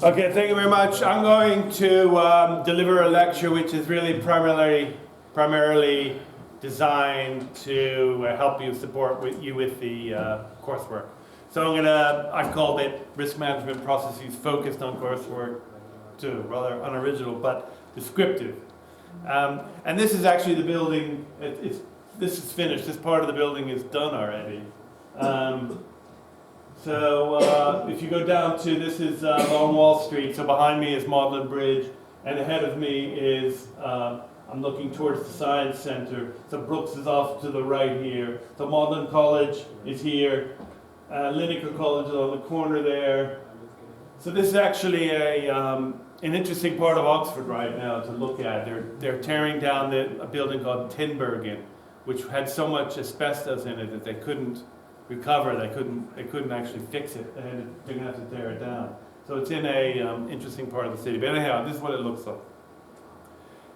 Okay, thank you very much. I'm going to deliver a lecture which is really primarily designed to help you with the coursework. So I've called it Risk Management Processes Focused on Coursework 2, rather unoriginal but descriptive. And this is actually the building, this is finished, this part of the building is done already. So if you go down to, this is Long Wall Street, so behind me is Magdalen Bridge, and ahead of me is, I'm looking towards the Science Centre, so Brooks is off to the right here, so Magdalen College is here, Linacre College is on the corner there. So this is actually an interesting part of Oxford right now to look at. They're tearing down a building called Tinbergen, which had so much asbestos in it that they couldn't recover. They couldn't actually fix it. They're going to have to tear it down. So it's in a interesting part of the city. But anyhow, this is what it looks like.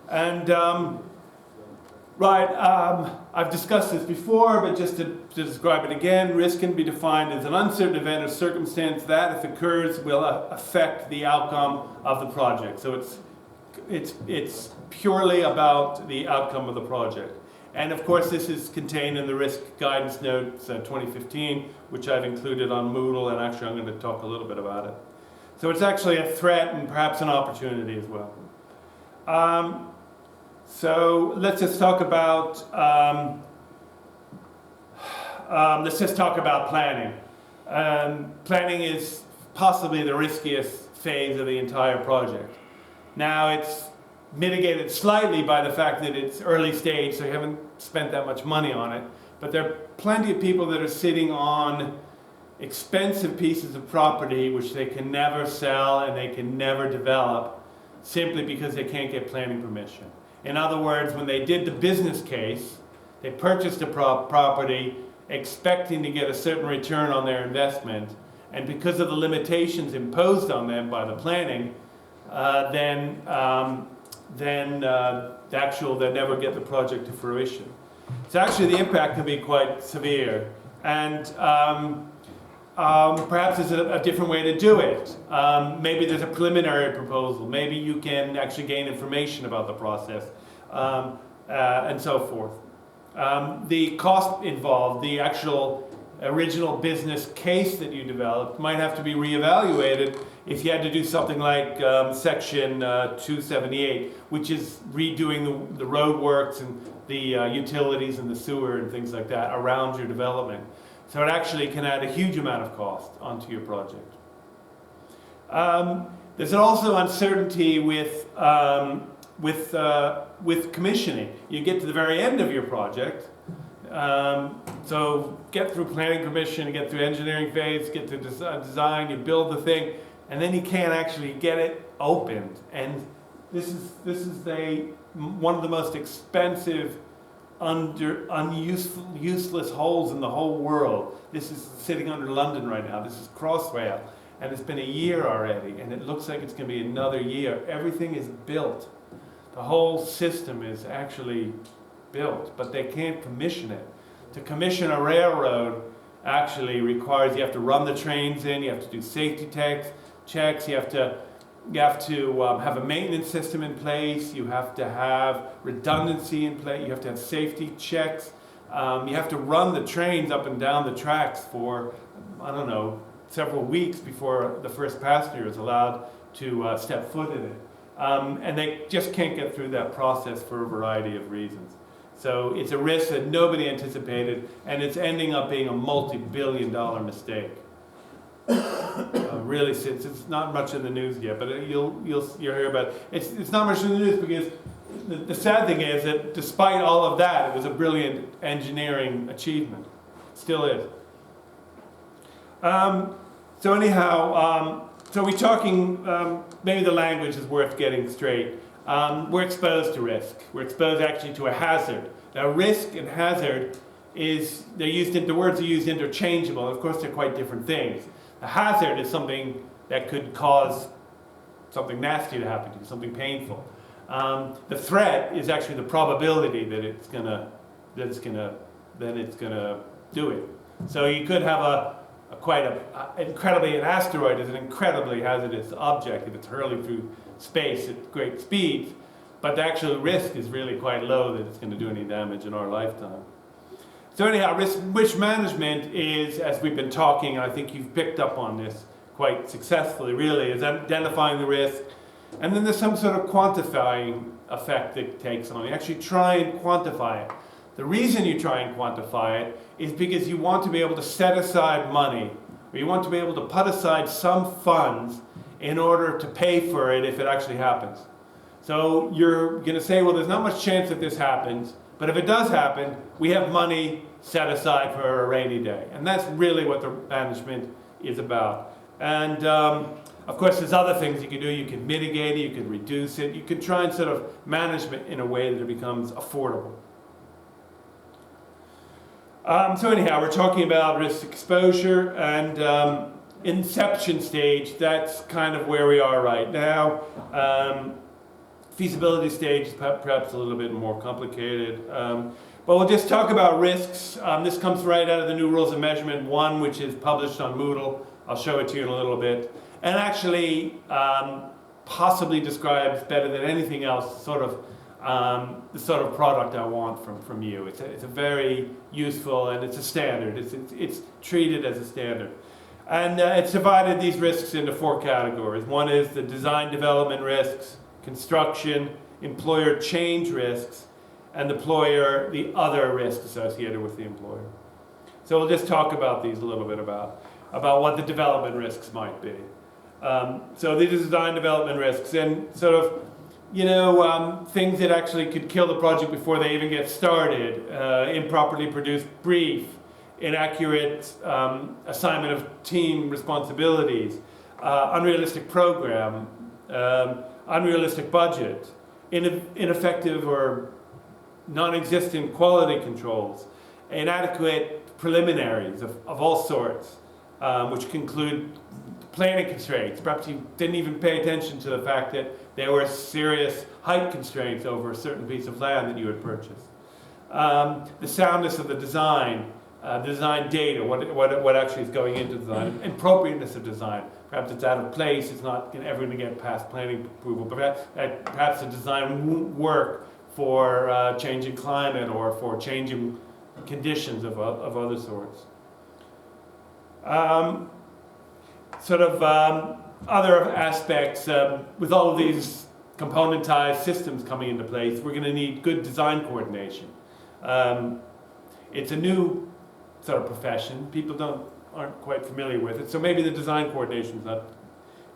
And I've discussed this before, but just to describe it again, risk can be defined as an uncertain event or circumstance that, if occurs, will affect the outcome of the project. So it's purely about the outcome of the project. And of course, this is contained in the Risk Guidance Notes 2015, which I've included on Moodle, and actually I'm going to talk a little bit about it. So it's actually a threat and perhaps an opportunity as well. So let's just talk about planning. Planning is possibly the riskiest phase of the entire project. Now it's mitigated slightly by the fact that it's early stage, so you haven't spent that much money on it. But there are plenty of people that are sitting on expensive pieces of property which they can never sell and they can never develop simply because they can't get planning permission. In other words, when they did the business case, they purchased a property expecting to get a certain return on their investment, and because of the limitations imposed on them by the planning, they'll never get the project to fruition. So actually the impact can be quite severe, and perhaps there's a different way to do it. Maybe there's a preliminary proposal, maybe you can actually gain information about the process, and so forth. The cost involved, the actual original business case that you developed might have to be reevaluated if you had to do something like Section 278, which is redoing the road works and the utilities and the sewer and things like that around your development. So it actually can add a huge amount of cost onto your project. There's also uncertainty with commissioning. You get to the very end of your project, so get through planning permission, get through engineering phase, get through design, you build the thing, and then you can't actually get it opened. And this is one of the most expensive, useless holes in the whole world. This is sitting under London right now. This is Crossrail, and it's been a year already, and it looks like it's going to be another year. Everything is built. The whole system is actually built, but they can't commission it. To commission a railroad actually requires you have to run the trains in, you have to do safety checks, you have to have a maintenance system in place, you have to have redundancy in place, you have to have safety checks, you have to run the trains up and down the tracks for, I don't know, several weeks before the first passenger is allowed to step foot in it. And they just can't get through that process for a variety of reasons. So it's a risk that nobody anticipated, and it's ending up being a multi-billion-dollar mistake. Really, since it's not much in the news yet, but you'll hear about it. It's not much in the news because the sad thing is that despite all of that, it was a brilliant engineering achievement. It still is. So anyhow, so we're talking, maybe the language is worth getting straight. We're exposed to risk. We're exposed actually to a hazard. Now risk and hazard the words are used interchangeable. Of course, they're quite different things. A hazard is something that could cause something nasty to happen to you, something painful. The threat is actually the probability that it's gonna do it. So you could have an asteroid is an incredibly hazardous object if it's hurling through space at great speeds, but the actual risk is really quite low that it's going to do any damage in our lifetime. So anyhow, risk management is, as we've been talking, and I think you've picked up on this quite successfully really, is identifying the risk, and then there's some sort of quantifying effect that it takes on. You actually try and quantify it. The reason you try and quantify it is because you want to be able to set aside money, or you want to be able to put aside some funds in order to pay for it if it actually happens. So you're going to say, well, there's not much chance that this happens, but if it does happen, we have money set aside for a rainy day. And that's really what the management is about. And of course, there's other things you can do. You can mitigate it, you can reduce it, you can try and sort of manage it in a way that it becomes affordable. So anyhow, we're talking about risk exposure, and inception stage, that's kind of where we are right now. Feasibility stage is perhaps a little bit more complicated. But we'll just talk about risks. This comes right out of the new Rules of Measurement 1, which is published on Moodle. I'll show it to you in a little bit. And actually possibly describes better than anything else the sort of product I want from you. It's a very useful, and it's a standard. It's treated as a standard. And it's divided these risks into 4 categories. One is the design development risks, construction, employer change risks, and the other risks associated with the employer. So we'll just talk about these a little bit about what the development risks might be. So these are design development risks, and sort of, things that actually could kill the project before they even get started. Improperly produced brief, inaccurate assignment of team responsibilities, unrealistic program, unrealistic budget, ineffective or non-existent quality controls, inadequate preliminaries of all sorts, which can include planning constraints. Perhaps you didn't even pay attention to the fact that there were serious height constraints over a certain piece of land that you had purchased. The soundness of the design data, what actually is going into design, appropriateness of design. Perhaps it's out of place, it's not ever going to get past planning approval, but perhaps the design won't work for changing climate or for changing conditions of other sorts. Other aspects, with all of these componentized systems coming into place, we're going to need good design coordination. It's a new sort of profession. People aren't quite familiar with it, so maybe the design coordination is not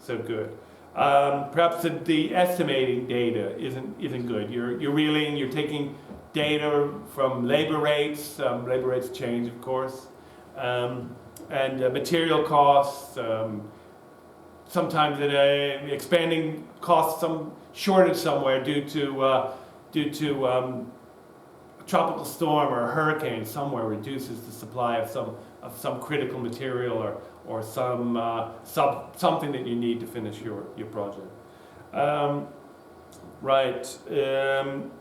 so good. Perhaps the estimating data isn't good. You're taking data from labor rates. Labor rates change, of course, and material costs. Sometimes expanding costs, some shortage somewhere due to a tropical storm or a hurricane somewhere reduces the supply of some critical material or something that you need to finish your project.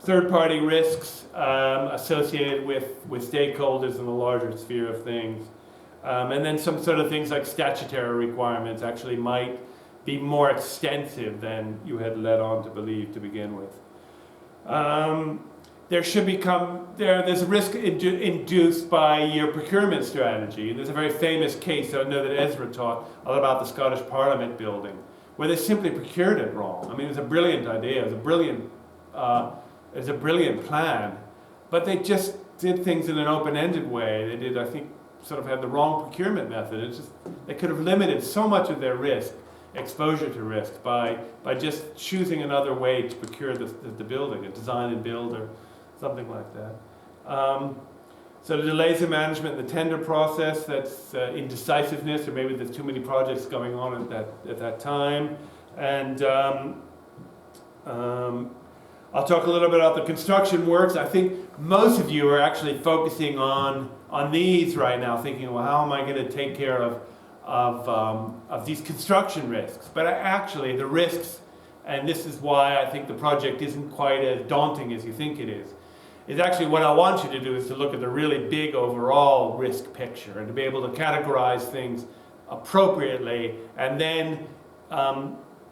Third-party risks associated with stakeholders in the larger sphere of things. And then some sort of things like statutory requirements actually might be more extensive than you had led on to believe to begin with. There's a risk induced by your procurement strategy. There's a very famous case I know that Ezra taught all about the Scottish Parliament building, where they simply procured it wrong. I mean, it was a brilliant idea, it was a brilliant plan, but they just did things in an open-ended way. They did, I think, sort of had the wrong procurement method. They could have limited so much of their exposure to risk by just choosing another way to procure the building, a design and build or something like that. So the delays in management in the tender process, that's indecisiveness, or maybe there's too many projects going on at that time. And I'll talk a little bit about the construction works. I think most of you are actually focusing on these right now, thinking, well, how am I going to take care of these construction risks? But actually, the risks, and this is why I think the project isn't quite as daunting as you think it is is actually what I want you to do is to look at the really big overall risk picture and to be able to categorize things appropriately, and then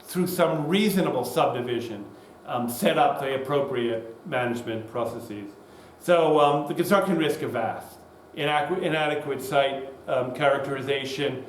through some reasonable subdivision, set up the appropriate management processes. So the construction risk are vast. Inadequate site characterization,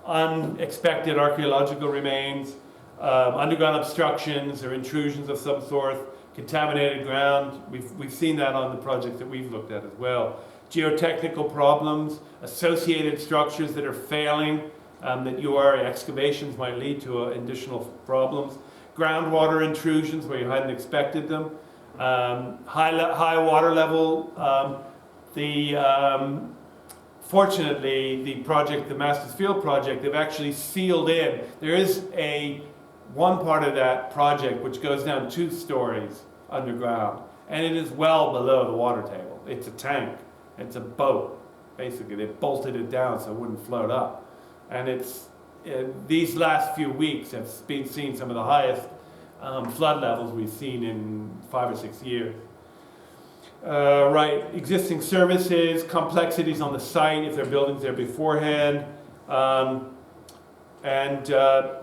unexpected archaeological remains, underground obstructions or intrusions of some sort, contaminated ground. We've seen that on the project that we've looked at as well. Geotechnical problems, associated structures that are failing, that URA excavations might lead to additional problems. Groundwater intrusions where you hadn't expected them. High water level. Fortunately, the Masters Field project, they've actually sealed in. There is one part of that project which goes down 2 stories underground, and it is well below the water table. It's a tank. It's a boat. Basically, they bolted it down so it wouldn't float up. And these last few weeks have been seeing some of the highest flood levels we've seen in 5 or 6 years. Existing services, complexities on the site if there are buildings there beforehand, and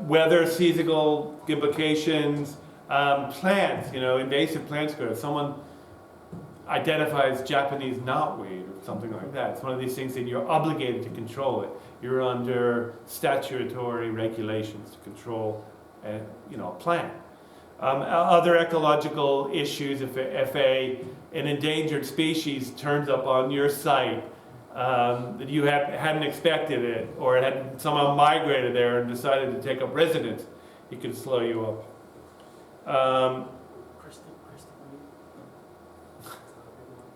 weather, seasonal implications, plants, invasive plants growth. Someone identifies Japanese knotweed or something like that. It's one of these things that you're obligated to control it. You're under statutory regulations to control a plant. Other ecological issues, if an endangered species turns up on your site that you hadn't expected it, or it had somehow migrated there and decided to take up residence, it could slow you up.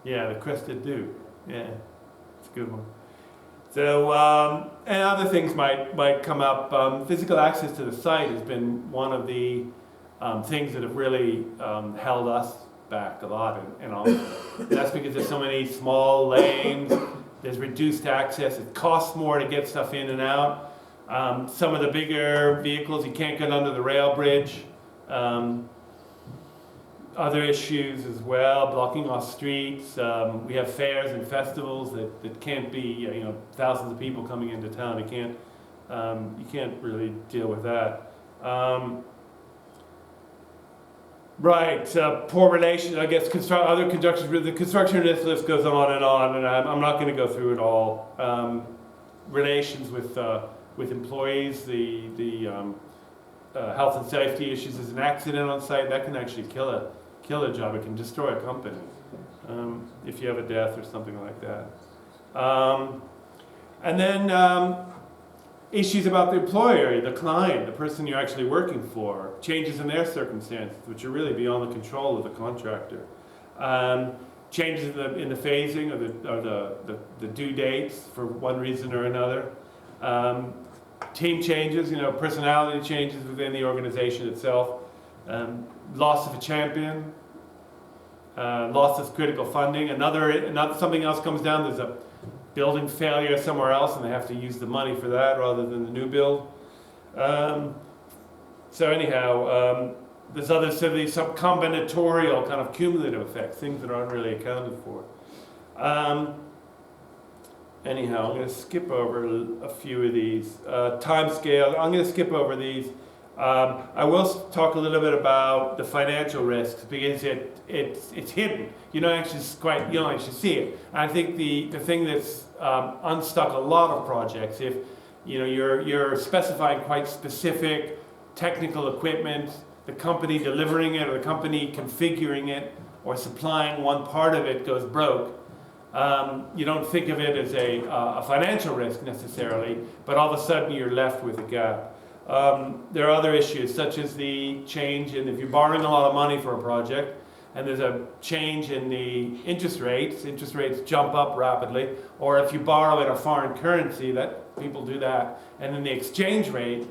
Yeah, the crested duke. Yeah, it's a good one. So, and other things might come up. Physical access to the site has been one of the things that have really held us back a lot, and that's because there's so many small lanes. There's reduced access. It costs more to get stuff in and out. Some of the bigger vehicles, you can't get under the rail bridge. Other issues as well, blocking off streets. We have fairs and festivals that can't be, thousands of people coming into town. You can't really deal with that. Poor relations, I guess, the construction risk list goes on, and I'm not going to go through it all. Relations with employees, the health and safety issues. There's an accident on site, that can actually kill a job. It can destroy a company if you have a death or something like that. And then issues about the employer, the client, the person you're actually working for, changes in their circumstances, which are really beyond the control of the contractor. Changes in the phasing or the due dates for one reason or another. Team changes, personality changes within the organization itself. Loss of a champion, loss of critical funding. Something else comes down. There's a building failure somewhere else, and they have to use the money for that rather than the new build. So anyhow, there's some combinatorial kind of cumulative effects, things that aren't really accounted for. Anyhow, I'm going to skip over a few of these. Time scale, I'm going to skip over these. I will talk a little bit about the financial risks because it's hidden. You don't actually see it. And I think the thing that's unstuck a lot of projects, if you're specifying quite specific technical equipment, the company delivering it or the company configuring it or supplying one part of it goes broke. You don't think of it as a financial risk necessarily, but all of a sudden you're left with a gap. There are other issues such as the change in, if you're borrowing a lot of money for a project and there's a change in the interest rates jump up rapidly, or if you borrow in a foreign currency, that people do that, and then the exchange rate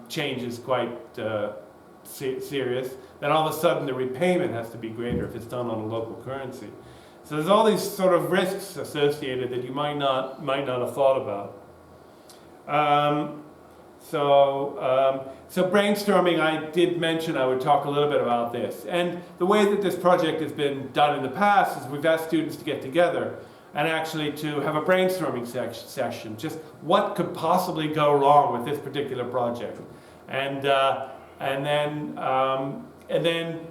changes quite serious, then all of a sudden the repayment has to be greater if it's done on a local currency. So there's all these sort of risks associated that you might not have thought about. So brainstorming, I did mention I would talk a little bit about this. And the way that this project has been done in the past is we've asked students to get together and actually to have a brainstorming session. Just what could possibly go wrong with this particular project, and then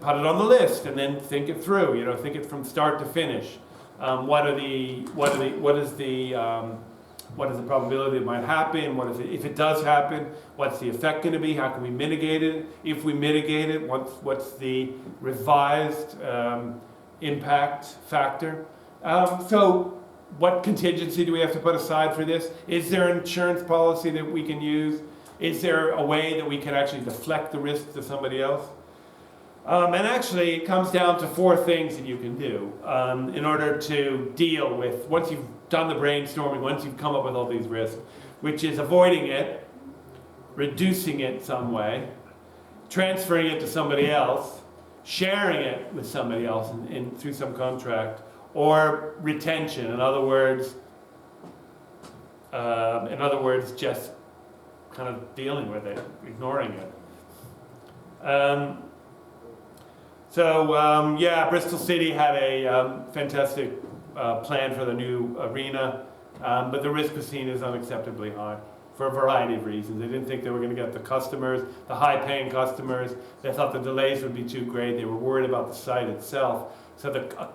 put it on the list, and then think it through. You know, think it from start to finish. What is the probability it might happen? If it does happen, what's the effect going to be? How can we mitigate it? If we mitigate it, what's the revised impact factor? So what contingency do we have to put aside for this? Is there an insurance policy that we can use? Is there a way that we can actually deflect the risk to somebody else? And actually, it comes down to 4 things that you can do in order to deal with, once you've done the brainstorming, once you've come up with all these risks, which is avoiding it, reducing it some way, transferring it to somebody else, sharing it with somebody else through some contract, or retention. In other words, just kind of dealing with it, ignoring it. Bristol City had a fantastic plan for the new arena, but the risk was seen as unacceptably high for a variety of reasons. They didn't think they were going to get the customers, the high-paying customers. They thought the delays would be too great. They were worried about the site itself. So a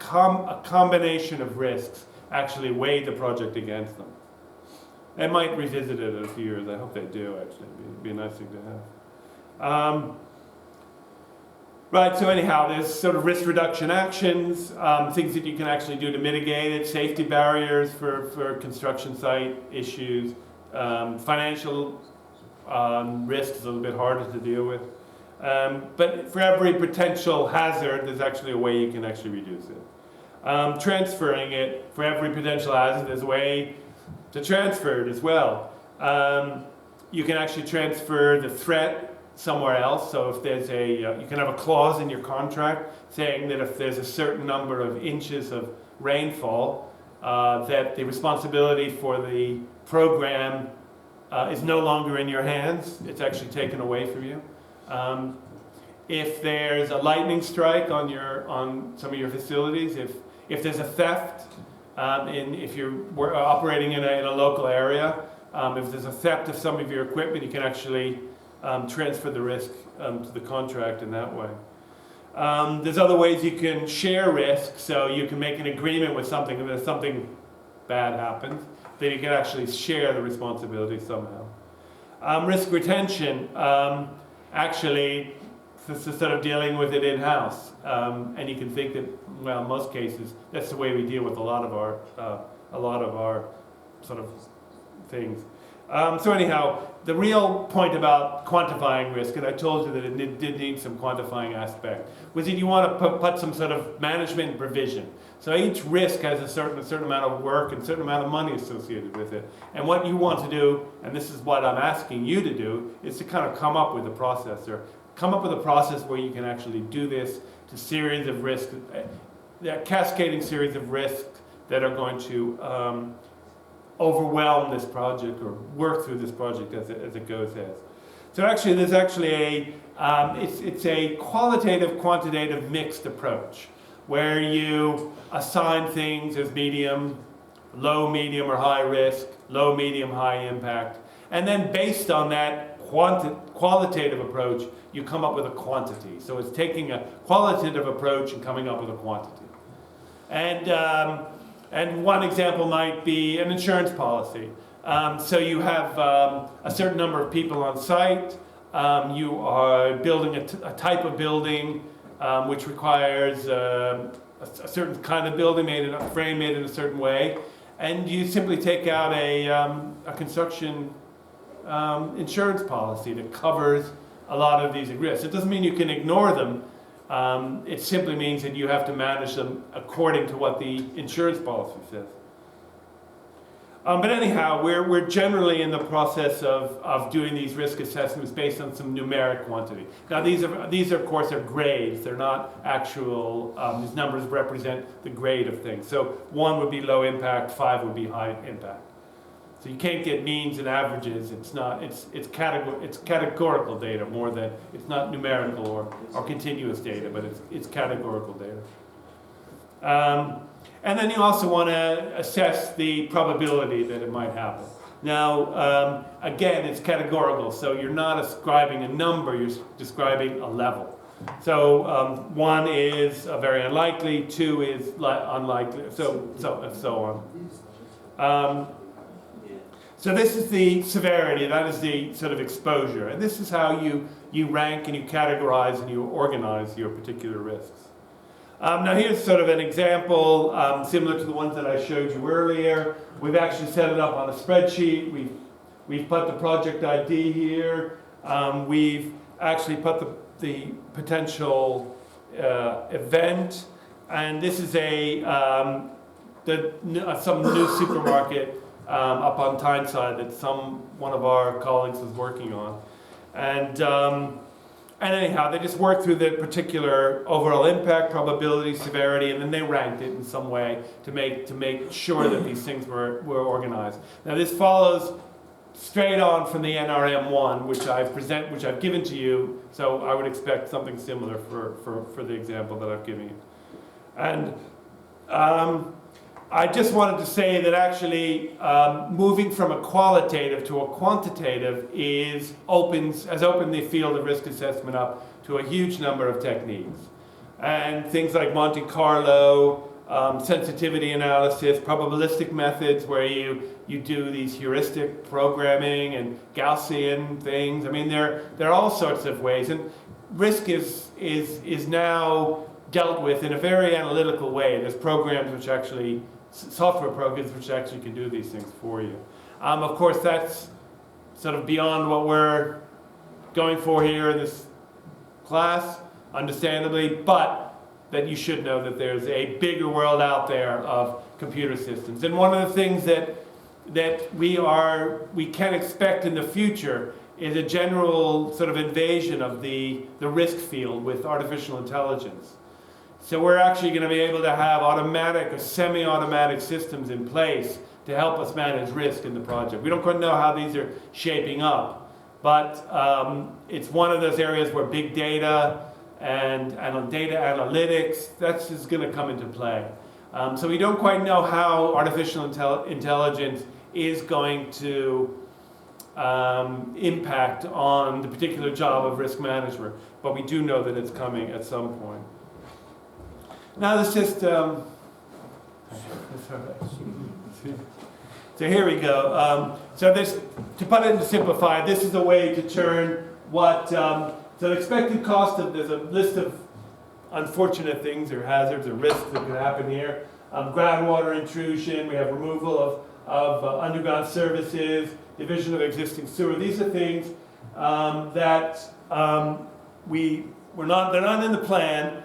combination of risks actually weighed the project against them. They might revisit it in a few years. I hope they do, actually. It'd be a nice thing to have. Right, so anyhow, there's sort of risk reduction actions, things that you can actually do to mitigate it, safety barriers for construction site issues, financial risk is a little bit harder to deal with. But for every potential hazard, there's actually a way you can actually reduce it. Transferring it, for every potential hazard, there's a way to transfer it as well. You can actually transfer the threat somewhere else. So if there's you can have a clause in your contract saying that if there's a certain number of inches of rainfall, that the responsibility for the program is no longer in your hands. It's actually taken away from you. If there's a lightning strike on some of your facilities, if there's a theft, if you're operating in a local area, if there's a theft of some of your equipment, you can actually transfer the risk to the contract in that way. There's other ways you can share risk, so you can make an agreement with something, and if something bad happens, then you can actually share the responsibility somehow. Risk retention, actually, instead of dealing with it in-house, and you can think that, well, in most cases, that's the way we deal with a lot of our sort of things. So anyhow, the real point about quantifying risk, and I told you that it did need some quantifying aspect, was that you want to put some sort of management provision. So each risk has a certain amount of work and a certain amount of money associated with it. And what you want to do, and this is what I'm asking you to do, is to kind of come up with a process, or come up with a process where you can actually do this to series of risks, a cascading series of risks that are going to overwhelm this project or work through this project as it goes as. So actually, there's actually it's a qualitative, quantitative mixed approach where you assign things as medium, low, medium, or high risk, low, medium, high impact, and then based on that qualitative approach, you come up with a quantity. So it's taking a qualitative approach and coming up with a quantity. And one example might be an insurance policy. So you have a certain number of people on site. You are building a type of building which requires a certain kind of building, frame made in a certain way. And you simply take out a construction insurance policy that covers a lot of these risks. It doesn't mean you can ignore them. It simply means that you have to manage them according to what the insurance policy says. But anyhow, we're generally in the process of doing these risk assessments based on some numeric quantity. Now these are of course are grades. They're not actual. These numbers represent the grade of things. So 1 would be low impact, 5 would be high impact. So you can't get means and averages. It's not. It's categorical data more than it's not numerical or continuous data, but it's categorical data. And then you also want to assess the probability that it might happen. Now, again, it's categorical, so you're not ascribing a number, you're describing a level. So 1 is very unlikely, 2 is unlikely, so on. So this is the severity, that is the sort of exposure, and this is how you rank and you categorize and you organize your particular risks. Now here's sort of an example similar to the ones that I showed you earlier. We've actually set it up on a spreadsheet. We've put the project ID here. We've actually put the potential event, and this is some new supermarket up on Tyneside that one of our colleagues is working on, and anyhow, they just worked through the particular overall impact, probability, severity, and then they ranked it in some way to make sure that these things were organized. Now this follows straight on from the NRM1, which I've given to you. So I would expect something similar for the example that I've given you. And I just wanted to say that actually moving from a qualitative to a quantitative has opened the field of risk assessment up to a huge number of techniques. And things like Monte Carlo, sensitivity analysis, probabilistic methods where you do these heuristic programming and Gaussian things. I mean, there are all sorts of ways. And risk is now dealt with in a very analytical way. There's software programs which actually can do these things for you. Of course, that's sort of beyond what we're going for here in this class, understandably, but that you should know that there's a bigger world out there of computer systems. And one of the things that we can expect in the future is a general sort of invasion of the risk field with artificial intelligence. So we're actually going to be able to have automatic or semi-automatic systems in place to help us manage risk in the project. We don't quite know how these are shaping up, but it's one of those areas where big data and data analytics, that's just going to come into play. So we don't quite know how artificial intelligence is going to impact on the particular job of risk management, but we do know that it's coming at some point. Now the system, so here we go. So to put it into simplify, this is a way to turn so the expected cost there's a list of unfortunate things or hazards or risks that could happen here. Groundwater intrusion, we have removal of underground services, division of existing sewer. These are things that they're not in the plan,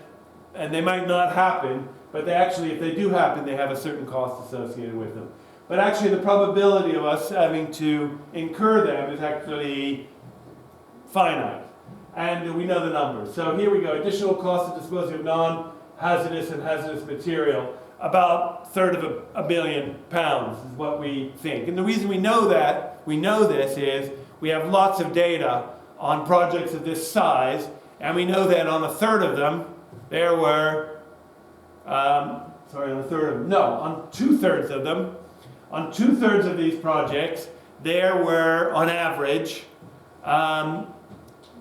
and they might not happen, but if they do happen, they have a certain cost associated with them. But actually the probability of us having to incur them is actually finite. And we know the numbers. So here we go, additional cost of disposing of non-hazardous and hazardous material, about £1/3 of £1 billion is what we think. And the reason we know this is we have lots of data on projects of this size, and we know that on a third of them, there were, on 2/3 of them, on 2/3 of these projects, there were, on average,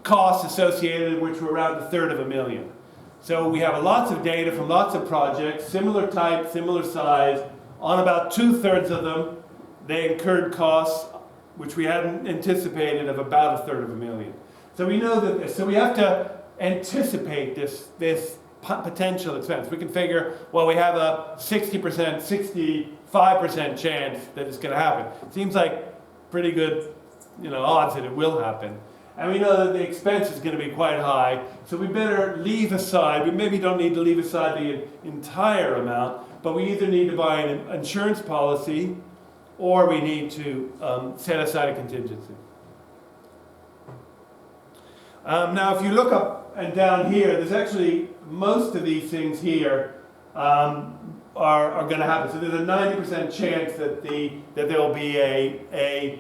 costs associated which were around $1/3 of a million. So we have lots of data from lots of projects, similar type, similar size. On about 2/3 of them, they incurred costs which we hadn't anticipated of about $1/3 of a million. So we know that so we have to anticipate this potential expense. We can figure, well, we have a 60%, 65% chance that it's going to happen. Seems like pretty good, odds that it will happen. And we know that the expense is going to be quite high, so we better leave aside. We maybe don't need to leave aside the entire amount, but we either need to buy an insurance policy or we need to set aside a contingency. Now, if you look up and down here, there's actually most of these things here are going to happen. So there's a 90% chance that there will be a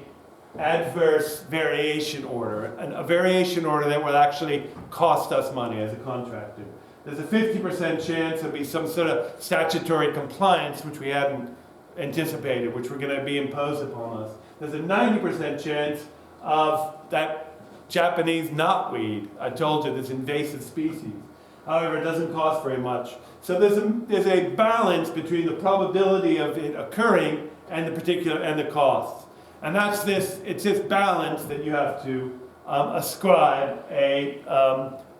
adverse variation order, a variation order that will actually cost us money as a contractor. There's a 50% chance there'll be some sort of statutory compliance, which we hadn't anticipated, which were going to be imposed upon us. There's a 90% chance of that Japanese knotweed. I told you, this invasive species. However, it doesn't cost very much. So there's a balance between the probability of it occurring and the costs. And it's this balance that you have to ascribe a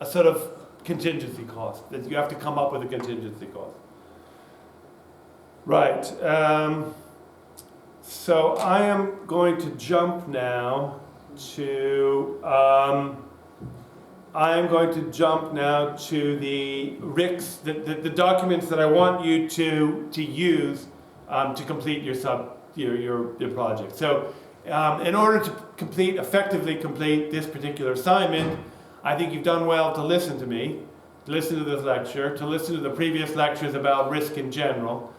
sort of contingency cost, that you have to come up with a contingency cost. Right. So I am going to jump now to the RICS, the documents that I want you to use to complete your project. So in order to effectively complete this particular assignment, I think you've done well to listen to me, to listen to this lecture, to listen to the previous lectures about risk in general,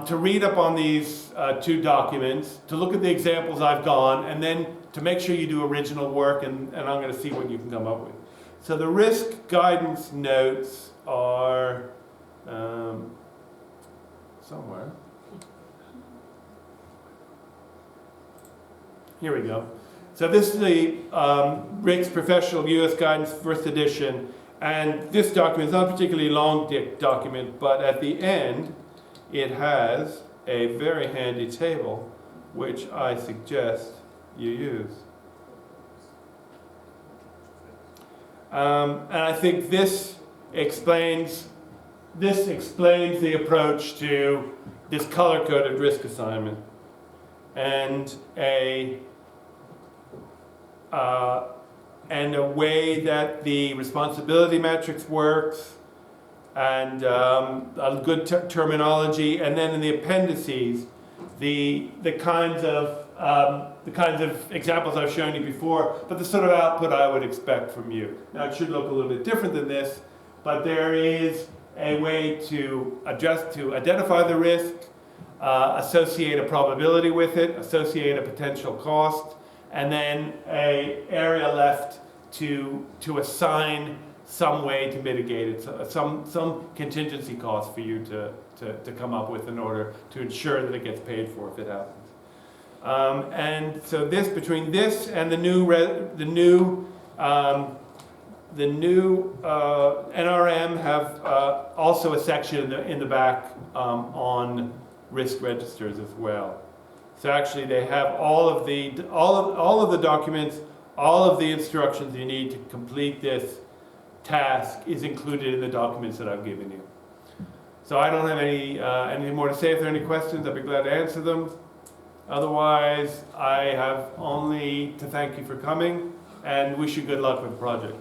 to read up on these two documents, to look at the examples I've gone, and then to make sure you do original work, and I'm going to see what you can come up with. So the risk guidance notes are somewhere. Here we go. So this is the RICS Professional U.S. Guidance, first edition, and this document is not a particularly long document, but at the end it has a very handy table, which I suggest you use. And I think this explains the approach to this color-coded risk assignment, and a way that the responsibility matrix works, and a good terminology, and then in the appendices, the kinds of examples I've shown you before, but the sort of output I would expect from you. Now it should look a little bit different than this, but there is a way to identify the risk, associate a probability with it, associate a potential cost, and then an area left to assign some way to mitigate it, so some contingency cost for you to come up with in order to ensure that it gets paid for if it happens. And so between this and the new NRM have also a section in the back on risk registers as well. So actually, they have all of the documents, all of the instructions you need to complete this task is included in the documents that I've given you. So I don't have anything more to say. If there are any questions, I'd be glad to answer them. Otherwise, I have only to thank you for coming and wish you good luck with the project.